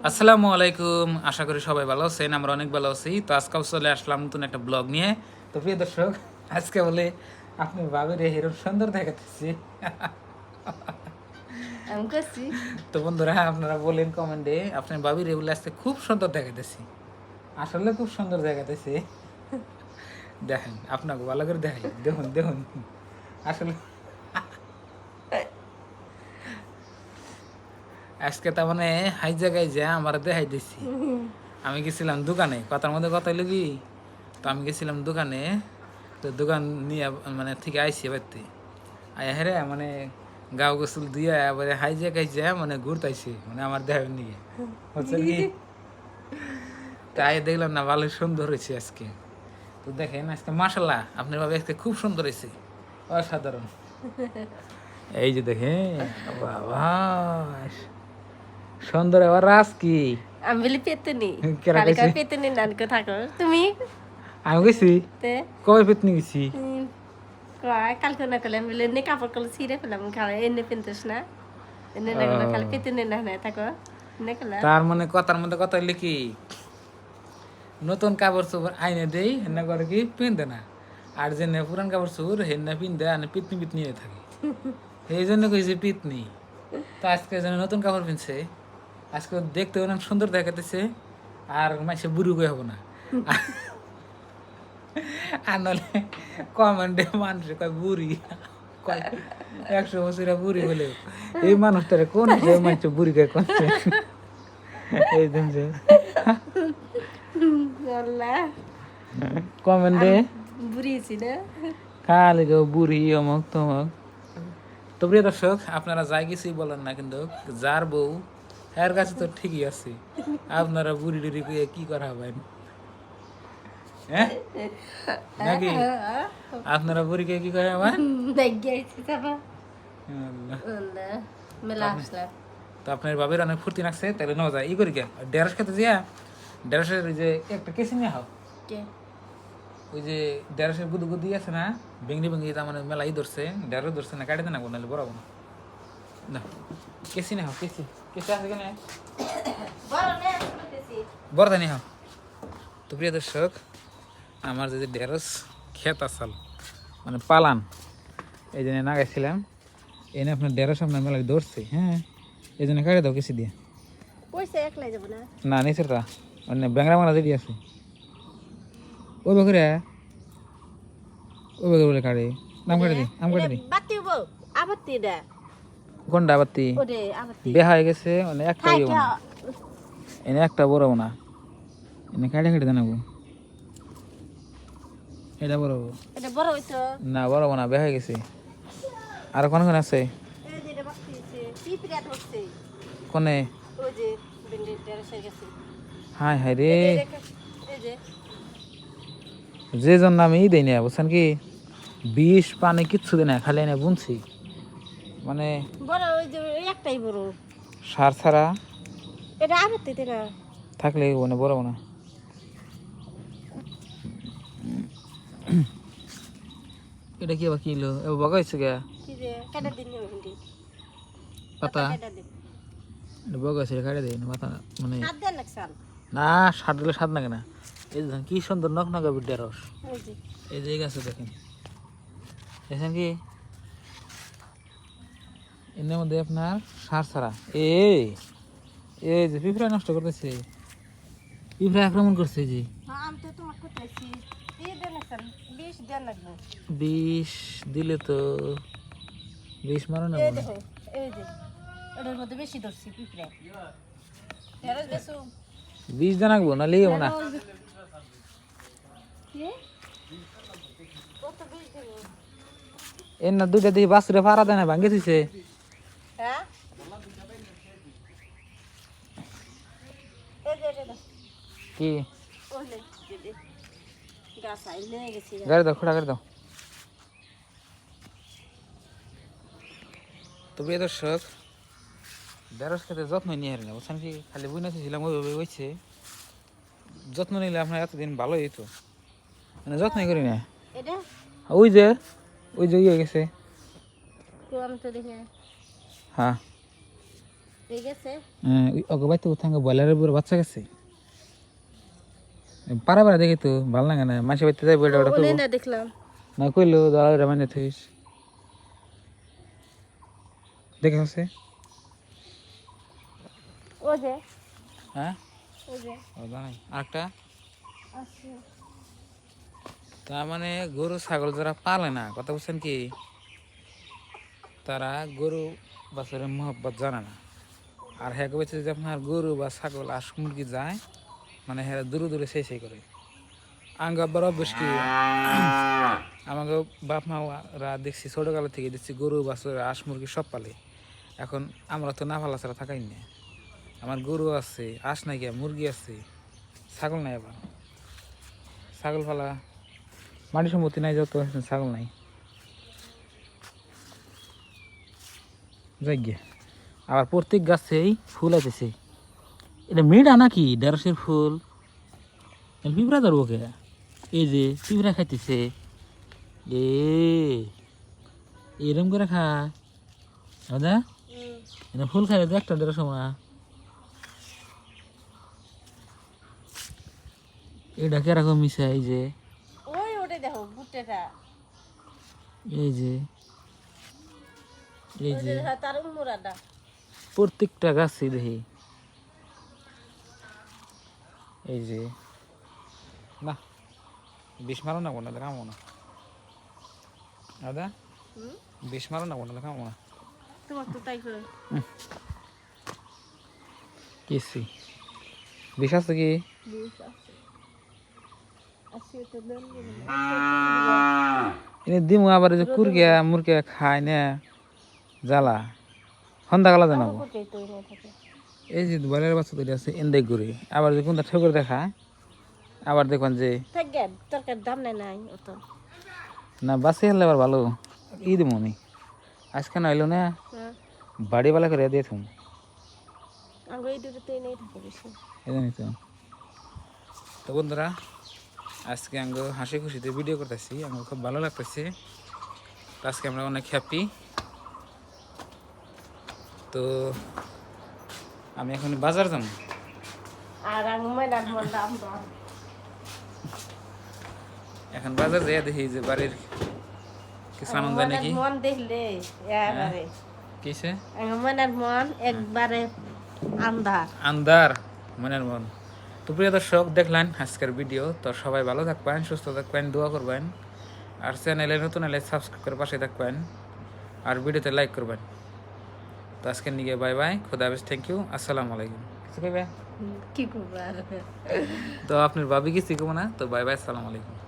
আসসালামু আলাইকুম, আশা করি সবাই ভালো আছেন। আমরা অনেক ভালো আছি। তো আজকেও চলে আসলাম নতুন একটা ব্লগ নিয়ে। তো প্রিয় দর্শক, আজকে বলে আপনি ভাবির হিরো সুন্দর দেখাতেছি। আমি করছি। তো বন্ধুরা, আপনারা বলেন কমেন্টে আপনার ভাবির বলে আজকে খুব সুন্দর দেখাতেছি। আসলে খুব সুন্দর দেখাতেছি। দেখেন, আপনাকে ভালো করে দেখাই, দেখুন দেখুন। আসলে আজকে তার মানে হাই জায়গায় যে আমার দেখাই দিচ্ছি। আমি গেছিলাম দোকানে, কথার মধ্যে কথা হইলো কি, তো আমি গেছিলাম দোকানে। তো দোকান নিয়ে মানে থেকে আইসি বাড়িতে আয়া হেরে মানে গাও গোসল দিয়ে এবারে হাই জায়গায় যে মানে ঘুরতাইছি মানে আমার দেহের নিয়ে হচ্ছে কি। তাই দেখলাম না ভালো সুন্দর হয়েছে আজকে। তো দেখেন আজকে মাশাল্লাহ আপনার ভাবে আজকে খুব সুন্দর হয়েছে, অসাধারণ। এই যে দেখেন, বাবা সুন্দর। আবার রাস কি আমি বলি পেতেনি, কেরা কালকে গেছে? পেতেনি নানকে থাকো তুমি আমি গেছি তে কবে পেতনি গেছি? কয় কালকে না করলে আমি বলি নে কাপড় কল ছিঁড়ে ফেলাম খাওয়া এনে পিনতেস না এনে না গেলো খালি পেতেনি না না থাকো নে কলা তার মানে কথার মধ্যে কথা হইলে কি, নতুন কাপড় চোপড় আইনে দেই হেনা করে কি পিনতে না, আর যে পুরান কাপড় চোপড় হেনা পিনতে আর পিতনি পিতনি হয়ে থাকে। এই জন্য কইছে পিতনি। তো আজকে যেন নতুন কাপড় পিনছে, আজকে দেখতে অনেক সুন্দর দেখাতেছে। আর মাসে বুড়ি কই হবো না। আর নাহলে কমেন্টে মানুষ কয় বুড়ি, কয় 100 বছরের বুড়ি বলে। এই মানুষটারে কোন মানুষ বুড়ি কয় কোনছে? এই দিন যে আল্লাহ কমেন্টে বুড়িয়েছি না খালি গো বুড়ি অমক তমক। তো প্রিয় দর্শক, আপনারা যাই কিছুই বলেন না, কিন্তু যার বউ এর কাছে তো ঠিকই আছে। আপনারা বুড়ি টুড়ি কইয়া কি করা হবেন, হ্যাঁ নাকি? আপনারা বুড়ি কে কি করে হবেন? দেখিয়েছি তারপর আল্লাহ। আল্লাহ মেলা আসলাম তো আপনার বাবের অনেক ফুর্তি লাগছে, তাহলে নেওয়া যায় ই করি কে ঢেঁড়স খেতে যা। ঢেঁড়সের ওই যে একটা কেসি নিয়ে হাও, কে ওই যে ঢেঁড়সের গুদু গুদি আছে না, ভেঙ্গি ভেঙ্গি তার মানে মেলা ই ধরছে, ঢেঁড়স ধরছে না, কাটে না নাহলে বড় না। না কেসি নিয়ে হাও, কেসি কেসি আছে কেন? বড় নে করতেছি বড়দা নিয়ে হাও। তো প্রিয় দর্শক, আমার যে ঢেঁড়স ক্ষেত আসাল মানে পালান, এই জন্য নাগাইছিলাম। এনে আপনার ঢেঁড়স আপনার মেলায় ধরছে, হ্যাঁ, এই জন্য কাটে দাও কেসি দিয়ে। পয়সা একলাই যাব না না নিচেরটা মানে ব্যাংরা মারা যেটি আছে ওই বকরে, ওই বকরে বলে কাটে। নাম কাটে দি, আম কাটে দি। বাতি বউ আবাতি দে গন্ডা বাতি ওরে আবাতি বেহা হয়ে গেছে, মানে একটা খাই ইয়ে খা না, এনে একটা বড় না, এনে কাটে কাটে জানাবো এটা বড় এটা বড় হইতো না, বড় না, বেহা হয়ে গেছে। আর কোন কোন আছে? এই যে এটা বাতি আছে পিপড়া ধরছে কোনে? ওই যে বিন্ডির টেরেসে গেছে হাই হাই রে, এই যে এই যে যে জন্য আমি ই দেই না, বুঝছেন কি, বিষ পানি কিচ্ছু দেয় না, খালি এনে বুনছি মানে বড় ওই যে ওই একটাই বড় সার ছাড়া এটা আবাতিতে না থাকলে মানে বড় না। এটা কি আবার কিলো এবার বগা হয়েছে গা কি যে কাটা দিন বিন্ডি পাতা, কাটা দিন এটা বগা হয়েছে কাটে দেয় না পাতা মানে। হাত দেন লাগছাল না, স্বাদ দিলে স্বাদ লাগে না। এই দেখেন কি সুন্দর নখ নখা ঢেঁড়স, ওই যে এই যে গাছে দেখেন, দেখেন কি এর মধ্যে আপনার সার ছাড়া। এই এই যে পিঁপড়া নষ্ট করতেছে, পিঁপড়া আক্রমণ করছে যে। আমি তো তোমার কোথাইছি এই দেন লাগছাল 20 দেন লাগবে বিষ দিলে তো বিষ মারো না এই মনে। দেখো এই যে এটার মধ্যে বেশি ধরছি পিপড়া টেরেস বেসু বিষ জানাবো না লিও না। কি কত বেশি দেব এর না দুইটা দিয়ে বাসুরে ফাড়া দেয় না, ভাঙ্গে দিছে। হ্যাঁ এই যে এটা কি ওলে দিদি গাছ আইলে গেছি গাড়ি দাও, খোড়া গাড়ি দাও। তো প্রিয় দর্শক, ঢেঁড়স খেতে যত্ন নিয়ে হারি না, বুঝছেন কি, খালি বুঝে ছিলাম ওইভাবে হয়েছে। যত্ন নিলে আপনার এতদিন ভালোই হইতো, মানে যত্নই করি না। এটা ওই যে ওই যে ইয়ে গেছে, তো আমি তো দেখে হ্যাঁ ঠিক আছে ওকে বাইতে থাঙ্গে বয়লারের উপরে বাচ্চা গেছে পারা পারা দেখি তো ভালো লাগে না মাসে বাইতে যাই বইটা ওটা ওনে না দেখলাম না কইলো দাদা মানে থইস দেখে আছে ও যে হ্যাঁ ও যে ও জানাই আরেকটা আছে তার মানে গরু ছাগল যারা পালে না কথা বুঝছেন কি তারা গরু বাছুরের মহব্বত জানে না আর হ্যাঁ বলছে যে আপনার গরু বা ছাগল হাঁস মুরগি যায় মানে হ্যাঁ দূরে দূরে সেই করে আঙ্গ আবার অভ্যেস কি আমাকে বাপ মারা দেখছি ছোটকালে থেকে দেখছি গরু বাছুর হাঁস মুরগি সব পালে এখন আমরা তো না পালা ছাড়া থাকাই না আমার গরু আছে হাঁস নাই গিয়া মুরগি আছে ছাগল নাই আবার ছাগল পালা মাটি সম্পত্তি নাই যত ছাগল নাই যাই গিয়া আবার প্রত্যেক গাছেই ফুল আসতেছে এটা মেয়েটা নাকি ঢেঁড়সের ফুল পিঁপড়া ধরবো কে এই যে পিঁপড়া খাইতেছে এ এরম করে খায় দাদা এটা ফুল খাই তো একটা ঢেঁড়স সময় এটা কেরকম মিশা এই যে ওই ওটা দেখো ভুট্টাটা এই যে এই যে তার মুরাটা প্রত্যেকটা গাছই দেখি এই যে না বিষ মারো না কোনো দেখাবো না দাদা বিষ মারো না কোনো দেখাবো না তোমার তো তাই করে কিসি বিষ আছে কি এনে দিমু আবার এই যে কুরগিয়া মুরগিয়া খায় না জ্বালা সন্ধ্যাকালা জানাবো এই যে বলের বাচ্চা তৈরি আছে এন্দে ঘুরে আবার যে কোনটা ঠেকর দেখা আবার দেখবেন যে তরকার দাম নাই অত না বাসে হলে আবার ভালো ঈদ মনে আজকে না হইলো না বাড়িওয়ালা করে দিয়ে থুম আগে এই দুটো তো নেই থাকে বেশি এই জানি তো বন্ধুরা আজকে আঙ্গ হাসি খুশিতে ভিডিও করতেছি আমার খুব ভালো লাগতেছে তো আজকে আমরা অনেক হ্যাপি তো আমি এখন বাজার যাবো আর আমি না দাম দাম এখন বাজার যাই দেখি যে বাড়ির কিছু আনন্দ হয় নাকি মন দেখলে এবারে কিসে মনের মন একবারে আন্ধার আন্দার মনের মন তো প্রিয় দর্শক দেখলেন আজকের ভিডিও তো সবাই ভালো থাকবেন সুস্থ থাকবেন দোয়া করবেন আর চ্যানেলে নতুন হলে সাবস্ক্রাইব করে পাশে থাকবেন আর ভিডিওতে লাইক করবেন তো আজকের নিয়ে বাই বাই খুদা হাফেজ থ্যাংক ইউ আসসালামু আলাইকুম কিছু কইবে কি করবো আর তো আপনার ভাবি কিছু কইবো না তো বাই বাই আসসালামু আলাইকুম